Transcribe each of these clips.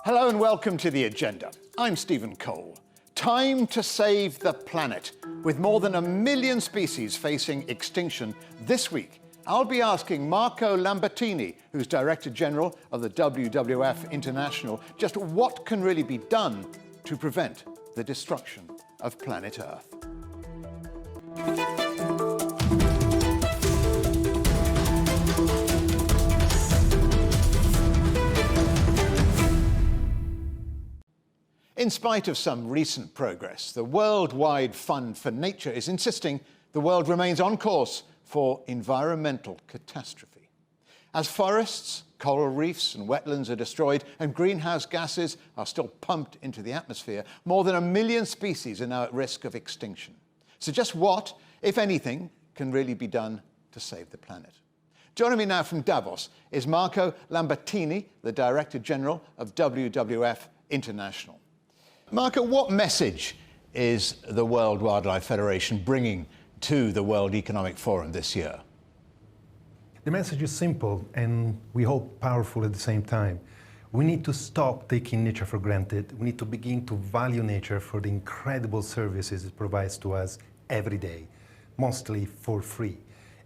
Hello and welcome to The Agenda. I'm Stephen Cole. Time to save the planet. With more than 1 million species facing extinction this week, I'll be asking Marco Lambertini, who's Director General of the WWF International, just what can really be done to prevent the destruction of planet Earth. In spite of some recent progress, the Worldwide Fund for Nature is insisting the world remains on course for environmental catastrophe. As forests, coral reefs and wetlands are destroyed and greenhouse gases are still pumped into the atmosphere, more than 1 million species are now at risk of extinction. So just what, if anything, can really be done to save the planet? Joining me now from Davos is Marco Lambertini, the Director General of WWF International. Marco, what message is the World Wildlife Federation bringing to the World Economic Forum this year? The message is simple and we hope powerful at the same time. We need to stop taking nature for granted. We need to begin to value nature for the incredible services it provides to us every day, mostly for free.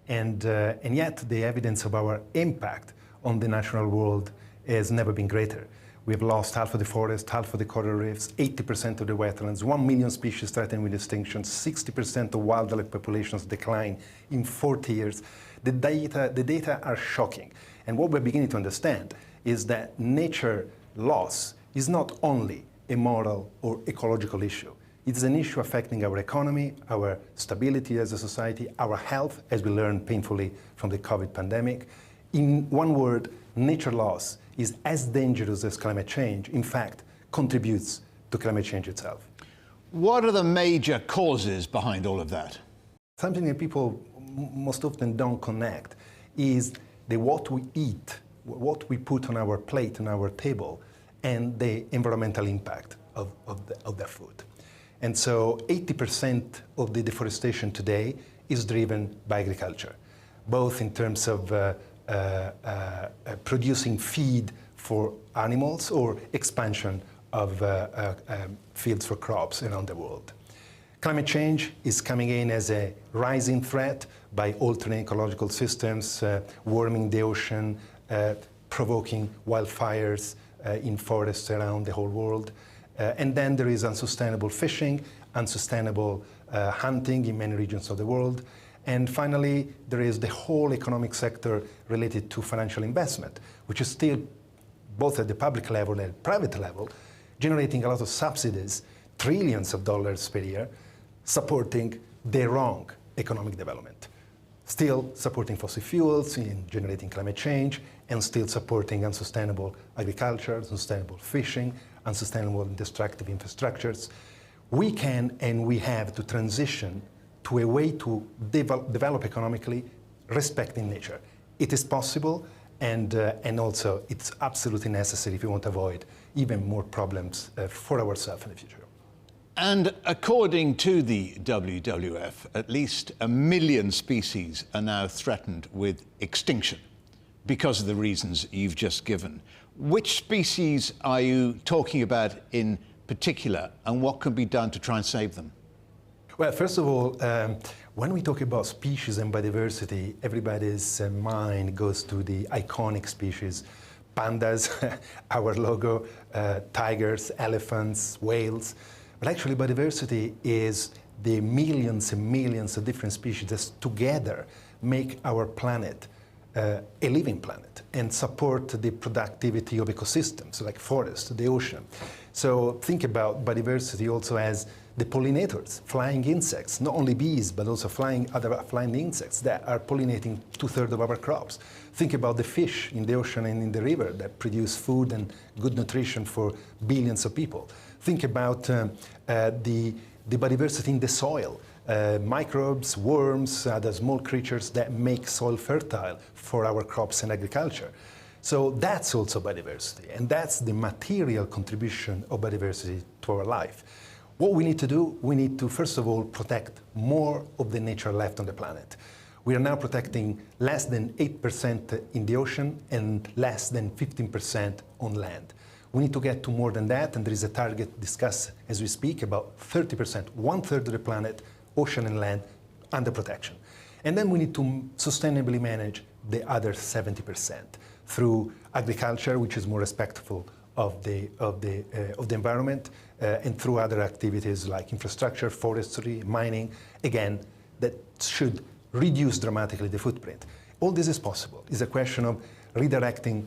And yet the evidence of our impact on the natural world has never been greater. We have lost half of the forest, half of the coral reefs, 80% of the wetlands, 1 million species threatened with extinction, 60% of wildlife populations decline in 40 years. The data are shocking. And what we're beginning to understand is that nature loss is not only a moral or ecological issue. It's an issue affecting our economy, our stability as a society, our health, as we learned painfully from the COVID pandemic. In one word, nature loss is as dangerous as climate change, in fact, contributes to climate change itself. What are the major causes behind all of that? Something that people most often don't connect is what we eat, what we put on our plate, on our table, and the environmental impact of that food. And so 80% of the deforestation today is driven by agriculture, both in terms of producing feed for animals or expansion of fields for crops around the world. Climate change is coming in as a rising threat by altering ecological systems, warming the ocean, provoking wildfires in forests around the whole world. And then there is unsustainable fishing, unsustainable hunting in many regions of the world. And finally, there is the whole economic sector related to financial investment, which is still, both at the public level and private level, generating a lot of subsidies, trillions of dollars per year, supporting the wrong economic development. Still supporting fossil fuels in generating climate change, and still supporting unsustainable agriculture, unsustainable fishing, unsustainable and destructive infrastructures. We can and we have to transition to a way to develop economically, respecting nature. It is possible, and also it's absolutely necessary if we want to avoid even more problems for ourselves in the future. And according to the WWF, at least 1 million species are now threatened with extinction because of the reasons you've just given. Which species are you talking about in particular, and what can be done to try and save them? Well, first of all, when we talk about species and biodiversity, everybody's mind goes to the iconic species. Pandas, our logo, tigers, elephants, whales. But actually, biodiversity is the millions and millions of different species that together make our planet a living planet and support the productivity of ecosystems like forests, the ocean. So think about biodiversity also as the pollinators, flying insects, not only bees, but also other flying insects that are pollinating 2/3 of our crops. Think about the fish in the ocean and in the river that produce food and good nutrition for billions of people. Think about the biodiversity in the soil, microbes, worms, other small creatures that make soil fertile for our crops and agriculture. So that's also biodiversity, and that's the material contribution of biodiversity to our life. What we need to do, we need to, first of all, protect more of the nature left on the planet. We are now protecting less than 8% in the ocean and less than 15% on land. We need to get to more than that, and there is a target discussed as we speak about 30%, 1/3 of the planet, ocean and land, under protection. And then we need to sustainably manage the other 70% through agriculture, which is more respectful of the environment, and through other activities like infrastructure, forestry, mining, again, that should reduce dramatically the footprint. All this is possible. It's a question of redirecting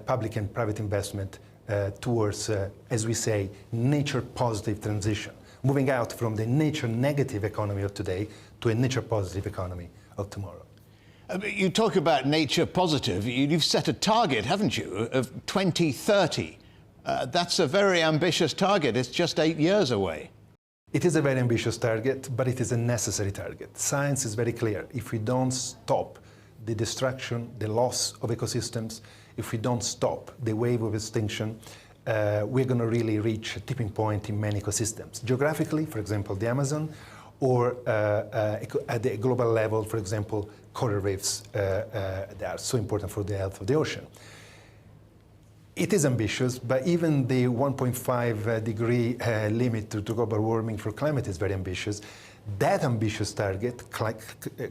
public and private investment towards, as we say, nature-positive transition, moving out from the nature-negative economy of today to a nature-positive economy of tomorrow. You talk about nature positive. You've set a target, haven't you, of 2030. That's a very ambitious target. It's just 8 years away. It is a very ambitious target, but it is a necessary target. Science is very clear. If we don't stop the destruction, the loss of ecosystems, if we don't stop the wave of extinction, we're going to really reach a tipping point in many ecosystems. Geographically, for example, the Amazon, or at the global level, for example, coral reefs that are so important for the health of the ocean. It is ambitious, but even the 1.5 degree limit to global warming for climate is very ambitious. That ambitious target,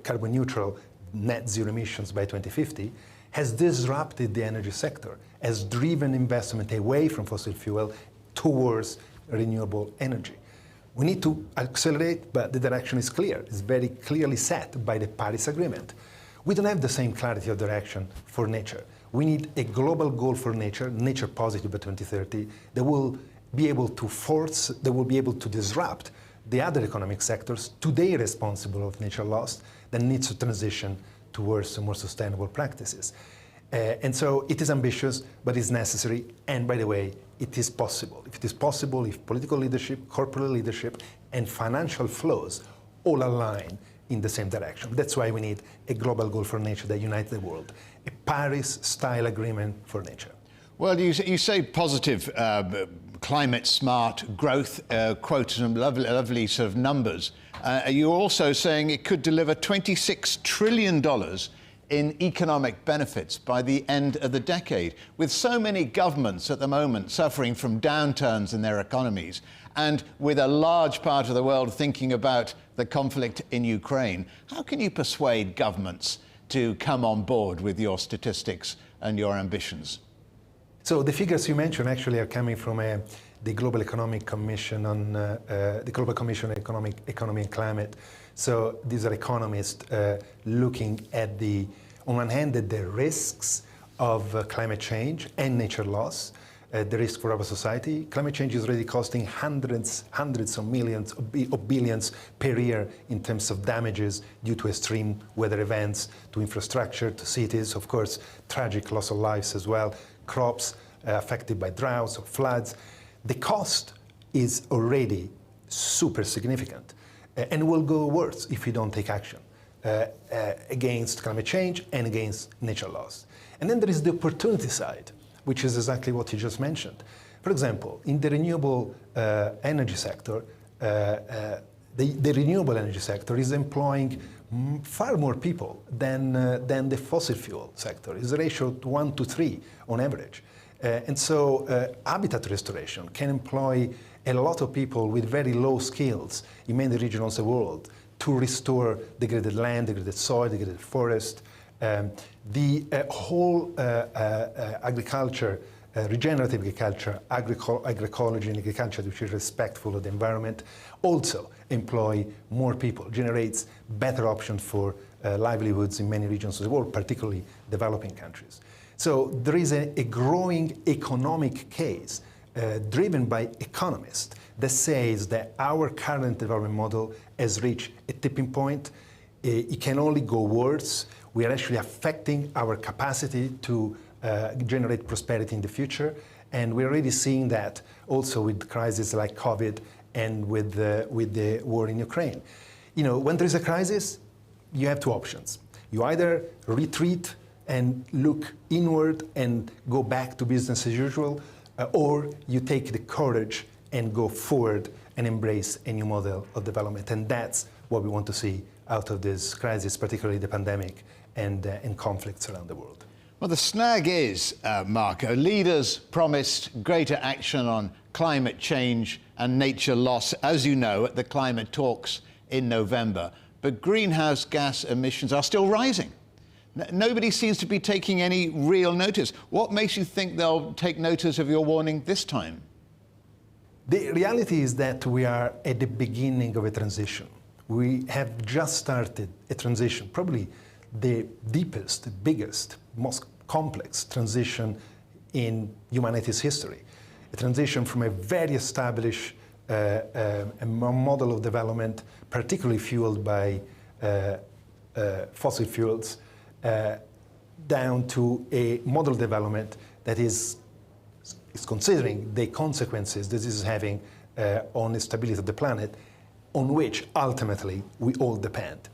carbon neutral, net zero emissions by 2050, has disrupted the energy sector, has driven investment away from fossil fuel towards renewable energy. We need to accelerate, but the direction is clear. It's very clearly set by the Paris Agreement. We don't have the same clarity of direction for nature. We need a global goal for nature, nature positive by 2030, that will be able to disrupt the other economic sectors today responsible of nature loss that needs to transition towards more sustainable practices. And so it is ambitious, but it's necessary. And by the way, it is possible. If it is possible, if political leadership, corporate leadership, and financial flows all align in the same direction. That's why we need a global goal for nature that unites the world, a Paris-style agreement for nature. Well, you say positive, climate-smart growth, quote some lovely sort of numbers. You're also saying it could deliver $26 trillion in economic benefits by the end of the decade. With so many governments at the moment suffering from downturns in their economies, and with a large part of the world thinking about the conflict in Ukraine, how can you persuade governments to come on board with your statistics and your ambitions? So the figures you mentioned actually are coming from the Global Economic Commission on the Global Commission on Economy and Climate. So these are economists looking at on one hand, at the risks of climate change and nature loss, the risk for our society. Climate change is already costing hundreds of millions of billions per year in terms of damages due to extreme weather events, to infrastructure, to cities, of course, tragic loss of lives as well, crops affected by droughts or floods. The cost is already super significant and will go worse if we don't take action against climate change and against nature loss. And then there is the opportunity side, which is exactly what you just mentioned. For example, in the renewable energy sector, the renewable energy sector is employing far more people than the fossil fuel sector. It's a ratio of 1 to 3 on average. And so habitat restoration can employ a lot of people with very low skills in many regions of the world to restore degraded land, degraded soil, degraded forest. The whole agriculture, regenerative agriculture, agroecology and agriculture which is respectful of the environment, also employ more people, generates better options for livelihoods in many regions of the world, particularly developing countries. So there is a growing economic case driven by economists that says that our current development model has reached a tipping point. It can only go worse. We are actually affecting our capacity to generate prosperity in the future. And we're already seeing that also with crises like COVID and with the war in Ukraine. You know, when there is a crisis, you have two options. You either retreat and look inward and go back to business as usual, or you take the courage and go forward and embrace a new model of development. And that's what we want to see out of this crisis, particularly the pandemic and conflicts around the world. Well, the snag is, Marco, leaders promised greater action on climate change and nature loss, as you know, at the climate talks in November. But greenhouse gas emissions are still rising. Nobody seems to be taking any real notice. What makes you think they'll take notice of your warning this time? The reality is that we are at the beginning of a transition. We have just started a transition, probably the deepest, the biggest, most complex transition in humanity's history. A transition from a very established a model of development, particularly fueled by fossil fuels, down to a model development that is considering the consequences this is having on the stability of the planet, on which ultimately we all depend.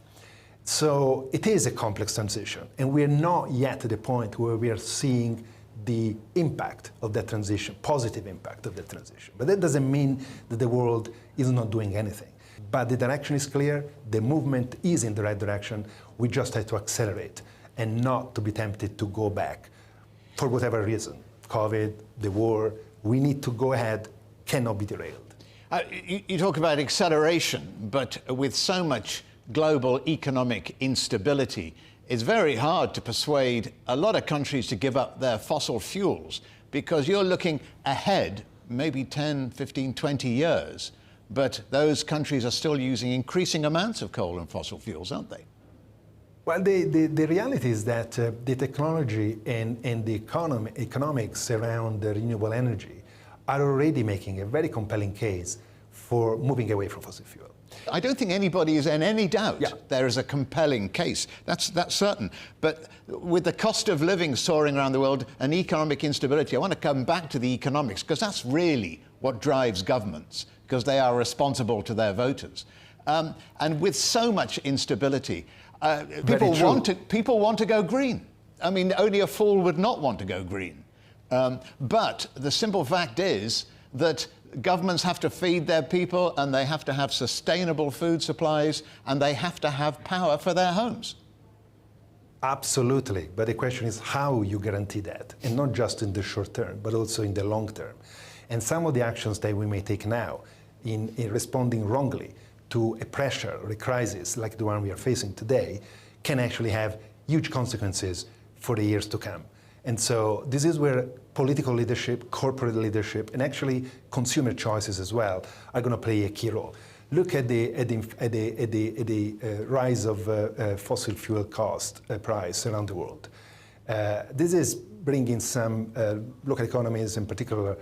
So it is a complex transition, and we're not yet at the point where we are seeing the impact of that transition, positive impact of that transition. But that doesn't mean that the world is not doing anything. But the direction is clear, the movement is in the right direction, we just have to accelerate and not to be tempted to go back for whatever reason. COVID, the war, we need to go ahead, cannot be derailed. You talk about acceleration, but with so much global economic instability, it's very hard to persuade a lot of countries to give up their fossil fuels because you're looking ahead, maybe 10, 15, 20 years, but those countries are still using increasing amounts of coal and fossil fuels, aren't they? Well, the reality is that the technology and the economics around the renewable energy are already making a very compelling case for moving away from fossil fuel. I don't think anybody is in any doubt there is a compelling case. That's certain. But with the cost of living soaring around the world and economic instability, I want to come back to the economics because that's really what drives governments, because they are responsible to their voters. And with so much instability, people want to go green. I mean, only a fool would not want to go green. But the simple fact is that governments have to feed their people, and they have to have sustainable food supplies, and they have to have power for their homes. Absolutely, but the question is how you guarantee that, and not just in the short term, but also in the long term. And some of the actions that we may take now in responding wrongly to a pressure or a crisis like the one we are facing today can actually have huge consequences for the years to come. And so this is where political leadership, corporate leadership, and actually consumer choices as well are going to play a key role. Look at the rise of fossil fuel cost price around the world. This is bringing some local economies, in particular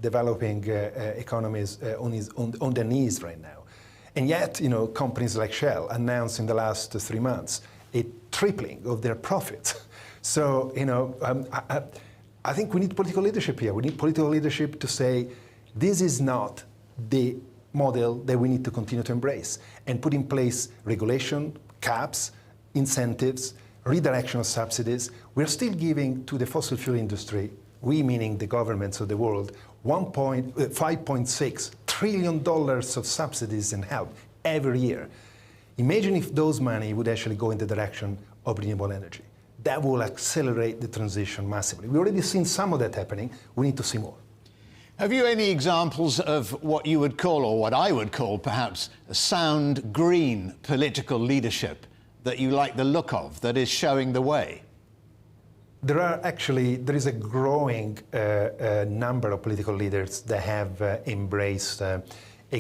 developing economies, on their knees right now. And yet, companies like Shell announced in the last 3 months a tripling of their profits. So, I think we need political leadership here. We need political leadership to say, this is not the model that we need to continue to embrace, and put in place regulation, caps, incentives, redirection of subsidies. We're still giving to the fossil fuel industry, we meaning the governments of the world, $5.6 trillion of subsidies and help every year. Imagine if those money would actually go in the direction of renewable energy. That will accelerate the transition massively. We've already seen some of that happening. We need to see more. Have you any examples of what you would call, or what I would call perhaps, a sound green political leadership that you like the look of, that is showing the way? There is a growing number of political leaders that have embraced a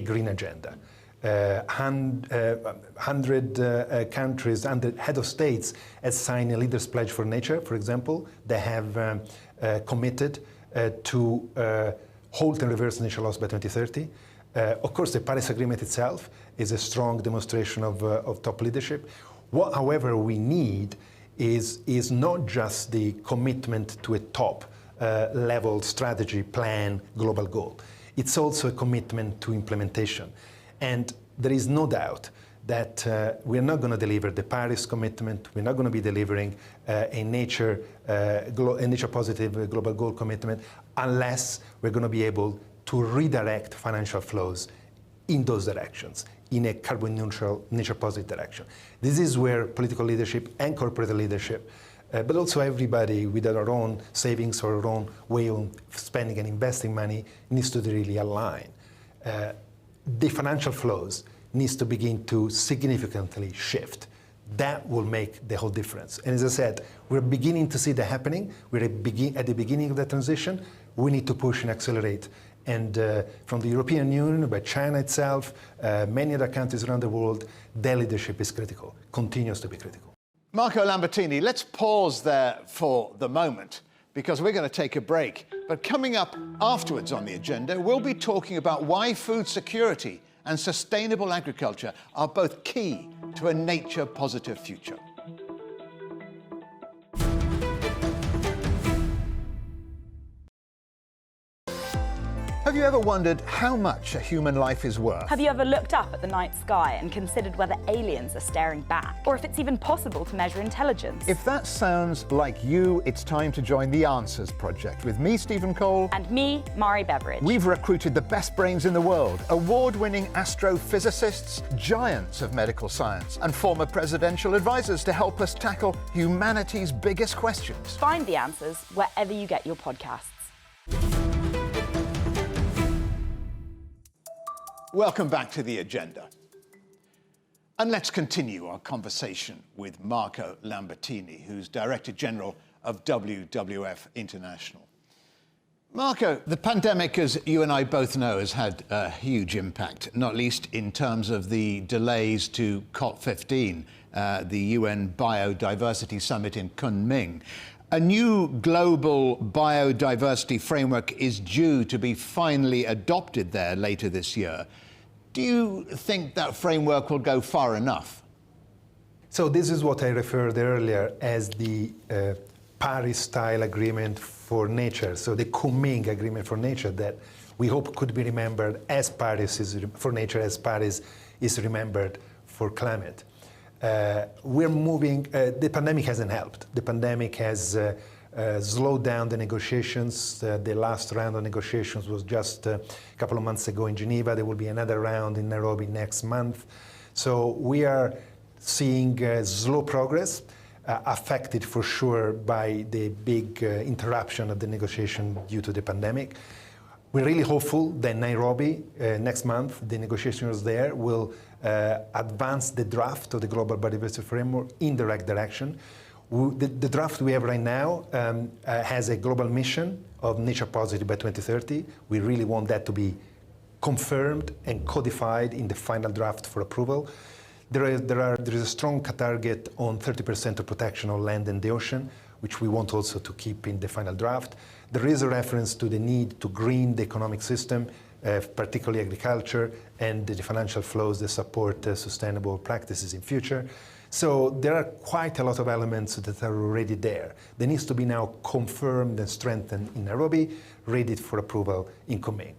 green agenda. 100 countries and the head of states has signed a Leaders' Pledge for Nature, for example. They have committed to halt and reverse nature loss by 2030. Of course, the Paris Agreement itself is a strong demonstration of top leadership. What, however, we need is not just the commitment to a top level strategy, plan, global goal. It's also a commitment to implementation. And there is no doubt that we're not going to deliver the Paris commitment, we're not going to be delivering a nature positive global goal commitment unless we're going to be able to redirect financial flows in those directions, in a carbon neutral, nature positive direction. This is where political leadership and corporate leadership but also everybody with our own savings or our own way of spending and investing money needs to really align. The financial flows needs to begin to significantly shift. That will make the whole difference. And as I said, we're beginning to see that happening. We're at the beginning of the transition. We need to push and accelerate. And from the European Union, by China itself, many other countries around the world, their leadership is critical, continues to be critical. Marco Lambertini, let's pause there for the moment because we're going to take a break. But coming up afterwards on the agenda, we'll be talking about why food security and sustainable agriculture are both key to a nature-positive future. Have you ever wondered how much a human life is worth? Have you ever looked up at the night sky and considered whether aliens are staring back? Or if it's even possible to measure intelligence? If that sounds like you, it's time to join the Answers Project with me, Stephen Cole. And me, Mari Beveridge. We've recruited the best brains in the world, award-winning astrophysicists, giants of medical science, and former presidential advisors to help us tackle humanity's biggest questions. Find the answers wherever you get your podcasts. Welcome back to the agenda. And let's continue our conversation with Marco Lambertini, who's Director General of WWF International. Marco, the pandemic, as you and I both know, has had a huge impact, not least in terms of the delays to COP15, the UN Biodiversity Summit in Kunming. A new global biodiversity framework is due to be finally adopted there later this year. Do you think that framework will go far enough? So this is what I referred earlier as the Paris-style agreement for nature, so the Kunming agreement for nature that we hope could be remembered as Paris is for nature, as Paris is remembered for climate. We're moving, the pandemic hasn't helped. The pandemic has slowed down the negotiations. The last round of negotiations was just a couple of months ago in Geneva. There will be another round in Nairobi next month. So we are seeing slow progress, affected for sure by the big interruption of the negotiation due to the pandemic. We're really hopeful that Nairobi next month, the negotiations there will advance the draft of the Global Biodiversity Framework in the right direction. The draft we have right now has a global mission of nature positive by 2030. We really want that to be confirmed and codified in the final draft for approval. There is a strong target on 30% of protection of land and the ocean, which we want also to keep in the final draft. There is a reference to the need to green the economic system, particularly agriculture, and the financial flows that support sustainable practices in future. So there are quite a lot of elements that are already there. There needs to be now confirmed and strengthened in Nairobi, ready for approval in Kunming.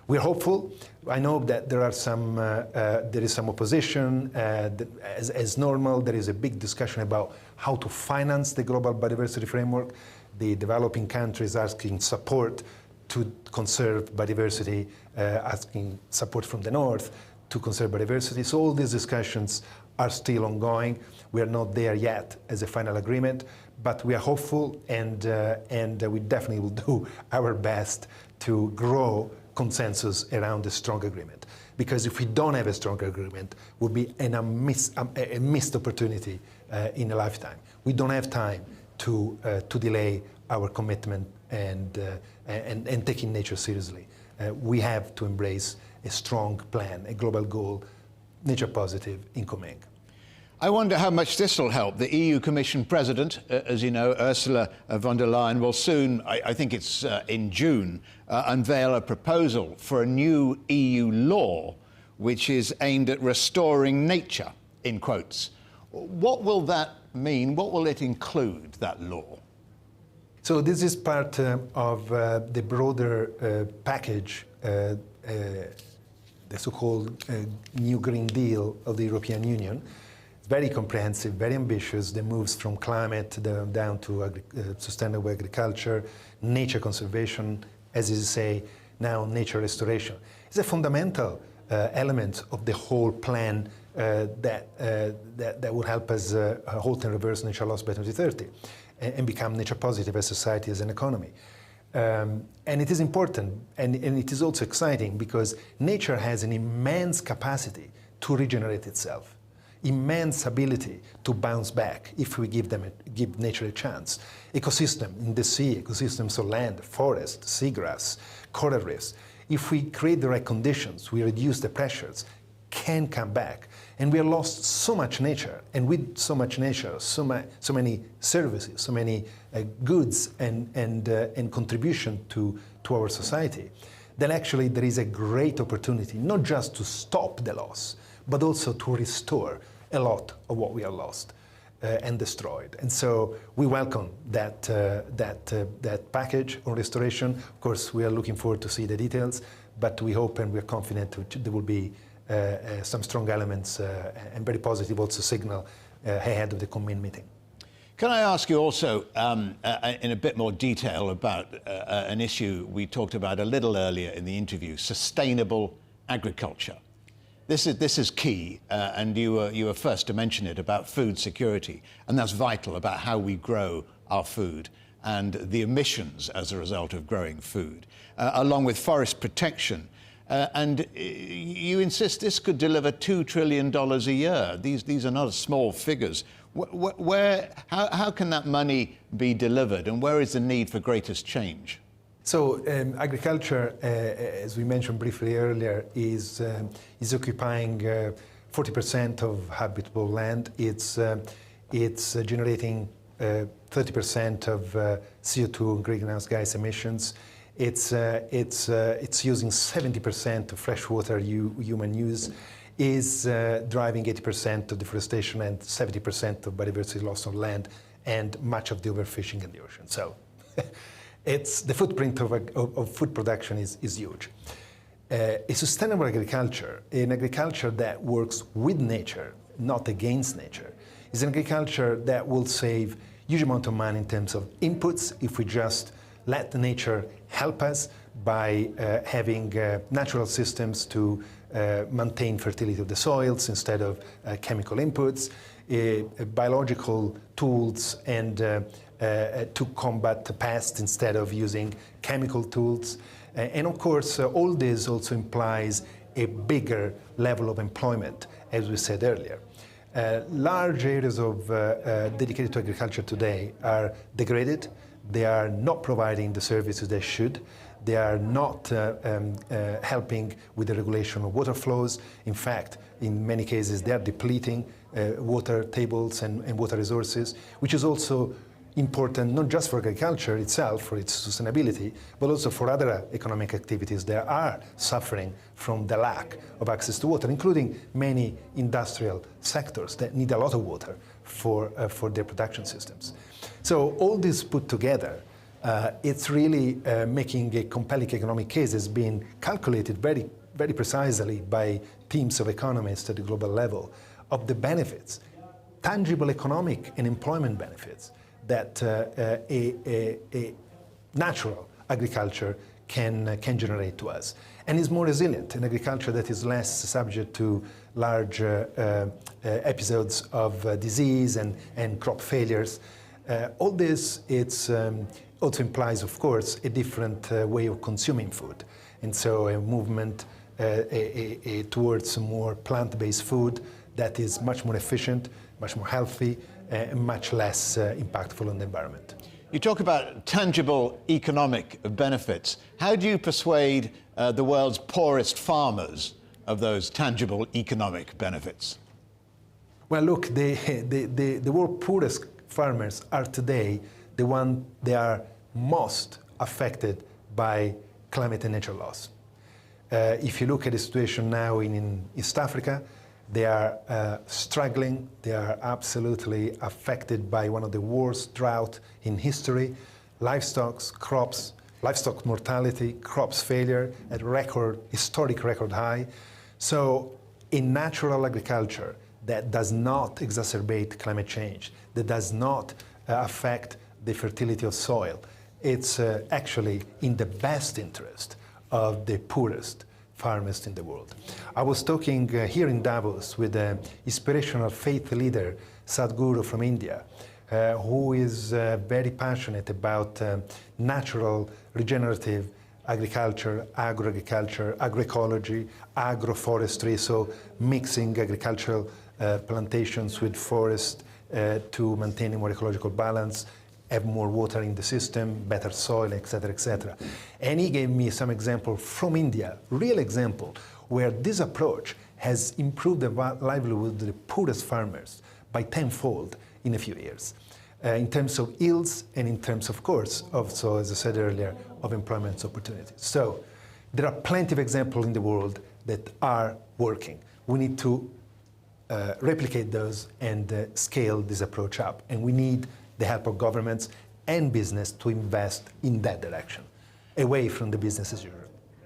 We're hopeful. I know that there is some opposition. As normal, there is a big discussion about how to finance the Global Biodiversity Framework. The developing countries asking support to conserve biodiversity, asking support from the North to conserve biodiversity. So all these discussions are still ongoing. We are not there yet as a final agreement, but we are hopeful and we definitely will do our best to grow consensus around a strong agreement. Because if we don't have a strong agreement, it would be a missed opportunity in a lifetime. We don't have time to delay our commitment and taking nature seriously. We have to embrace a strong plan, a global goal, nature positive in Kunming. I wonder how much this will help. The EU Commission President, as you know, Ursula von der Leyen, will soon, I think it's in June, unveil a proposal for a new EU law which is aimed at restoring nature, in quotes. What will that mean? What will it include, that law? So this is part of the broader package, the so-called New Green Deal of the European Union. It's very comprehensive, very ambitious. That moves from climate down to sustainable agriculture, nature conservation, as you say, now nature restoration. It's a fundamental element of the whole plan that will help us halt and reverse nature loss by 2030. and become nature positive as society, as an economy. And it is important, and it is also exciting, because nature has an immense capacity to regenerate itself, immense ability to bounce back if we give nature a chance. Ecosystem in the sea, ecosystems of land, forest, seagrass, coral reefs. If we create the right conditions, we reduce the pressures, can come back. And we have lost so much nature, and with so much nature, so many services, so many goods and contribution to our society, then actually there is a great opportunity, not just to stop the loss, but also to restore a lot of what we have lost and destroyed. And so we welcome that package on restoration. Of course, we are looking forward to see the details, but we hope and we are confident there will be some strong elements and very positive also signal ahead of the Kunming meeting. Can I ask you also in a bit more detail about an issue we talked about a little earlier in the interview, sustainable agriculture. This is key, and you were first to mention it about food security, and that's vital about how we grow our food and the emissions as a result of growing food, along with forest protection. And you insist this could deliver $2 trillion a year. These are not small figures. How can that money be delivered, and where is the need for greatest change? So agriculture, as we mentioned briefly earlier, is occupying 40% of habitable land. It's generating 30% of CO2 greenhouse gas emissions. It's using 70% of fresh water human use, is driving 80% of deforestation and 70% of biodiversity loss on land, and much of the overfishing in the ocean. So the footprint of food production is huge. A sustainable agriculture, an agriculture that works with nature, not against nature, is an agriculture that will save huge amount of money in terms of inputs if we just let nature help us by having natural systems to maintain fertility of the soils instead of chemical inputs, biological tools and to combat pests instead of using chemical tools. And of course, all this also implies a bigger level of employment, as we said earlier. Large areas of dedicated to agriculture today are degraded. They are not providing the services they should. They are not helping with the regulation of water flows. In fact, in many cases, they are depleting water tables and water resources, which is also important not just for agriculture itself, for its sustainability, but also for other economic activities that are suffering from the lack of access to water, including many industrial sectors that need a lot of water for their production systems. So all this put together, it's really making a compelling economic case that's been calculated very, very precisely by teams of economists at the global level of the benefits, tangible economic and employment benefits that a natural agriculture can generate to us. And is more resilient, an agriculture that is less subject to large episodes of disease and crop failures. All this also implies, of course, a different way of consuming food. And so a movement towards more plant-based food that is much more efficient, much more healthy, and much less impactful on the environment. You talk about tangible economic benefits. How do you persuade the world's poorest farmers of those tangible economic benefits? Well, look, the world's poorest farmers are today the ones that are most affected by climate and nature loss. If you look at the situation now in East Africa, they are struggling. They are absolutely affected by one of the worst droughts in history. Livestock mortality, crops failure at historic record high. So in natural agriculture that does not exacerbate climate change, that does not affect the fertility of soil, it's actually in the best interest of the poorest farmers in the world. I was talking here in Davos with an inspirational faith leader, Sadhguru from India, who is very passionate about natural regenerative agriculture, agroagriculture, agroecology, agroforestry, so mixing agricultural plantations with forest to maintain a more ecological balance, have more water in the system, better soil, etc., etc. And he gave me some example from India, real example, where this approach has improved the livelihood of the poorest farmers by tenfold in a few years, in terms of yields and in terms, of course, also, as I said earlier, of employment opportunities. So there are plenty of examples in the world that are working. We need to replicate those and scale this approach up. And we need the help of governments and business to invest in that direction, away from the business as usual.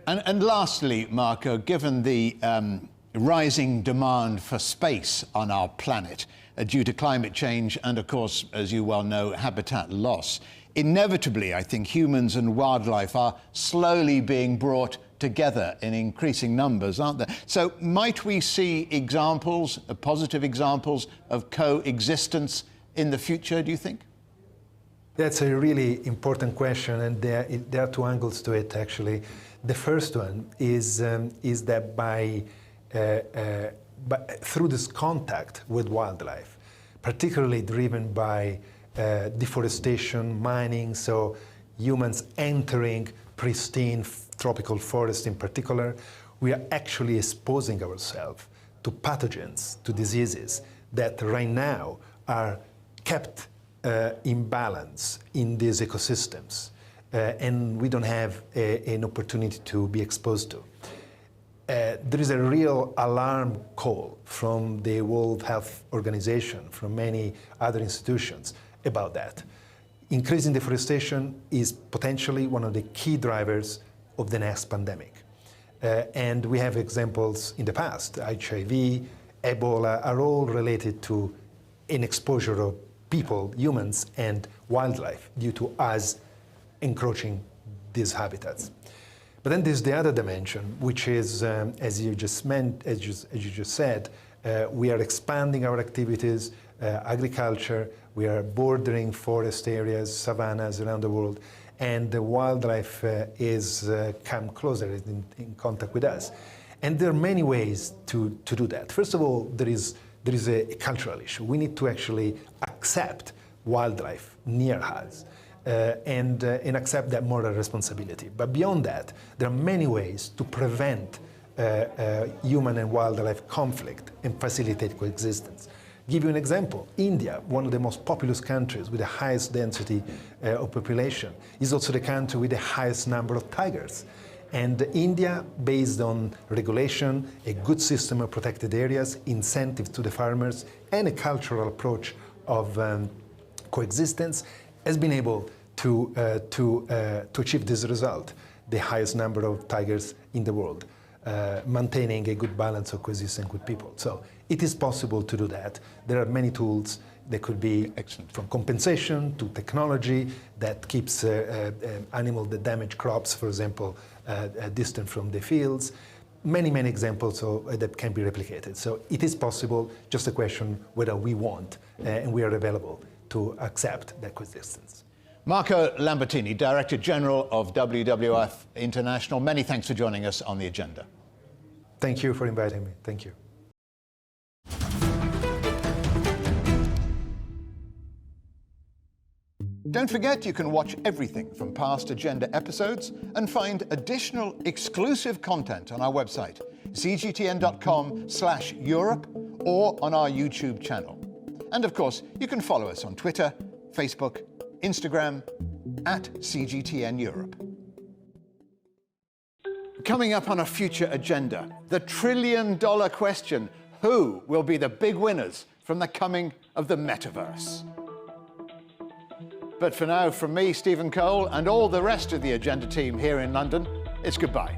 And lastly, Marco, given the rising demand for space on our planet due to climate change and, of course, as you well know, habitat loss, inevitably, I think humans and wildlife are slowly being brought together in increasing numbers, aren't there? So might we see examples, positive examples of coexistence in the future, do you think? That's a really important question, and there are two angles to it, actually. The first one is that through this contact with wildlife, particularly driven by deforestation, mining, so humans entering pristine tropical forests in particular, we are actually exposing ourselves to pathogens, to diseases that right now are kept in balance in these ecosystems, and we don't have an opportunity to be exposed to. There is a real alarm call from the World Health Organization, from many other institutions about that. Increasing deforestation is potentially one of the key drivers of the next pandemic. And we have examples in the past. HIV, Ebola are all related to an exposure of people, humans, and wildlife due to us encroaching these habitats. But then there's the other dimension, which is, as you just said, we are expanding our activities, agriculture, we are bordering forest areas, savannas around the world, and the wildlife is come closer in contact with us. And there are many ways to do that. First of all, there is a cultural issue. We need to actually accept wildlife near us and accept that moral responsibility. But beyond that, there are many ways to prevent human and wildlife conflict and facilitate coexistence. Give you an example. India, one of the most populous countries with the highest density of population, is also the country with the highest number of tigers. And India, based on regulation, a good system of protected areas, incentives to the farmers, and a cultural approach of coexistence, has been able to achieve this result, the highest number of tigers in the world, maintaining a good balance of coexistence with people. So it is possible to do that. There are many tools. There could be from compensation to technology that keeps animals that damage crops, for example, distant from the fields. Many, many examples that can be replicated. So it is possible, just a question whether we want and we are available to accept that coexistence. Marco Lambertini, Director General of WWF International, many thanks for joining us on The Agenda. Thank you for inviting me. Thank you. Don't forget you can watch everything from past Agenda episodes and find additional exclusive content on our website, cgtn.com/Europe, or on our YouTube channel. And of course, you can follow us on Twitter, Facebook, Instagram, @CGTN Europe. Coming up on a future agenda, the trillion-dollar question: who will be the big winners from the coming of the metaverse? But for now, from me, Stephen Cole, and all the rest of the Agenda team here in London, it's goodbye.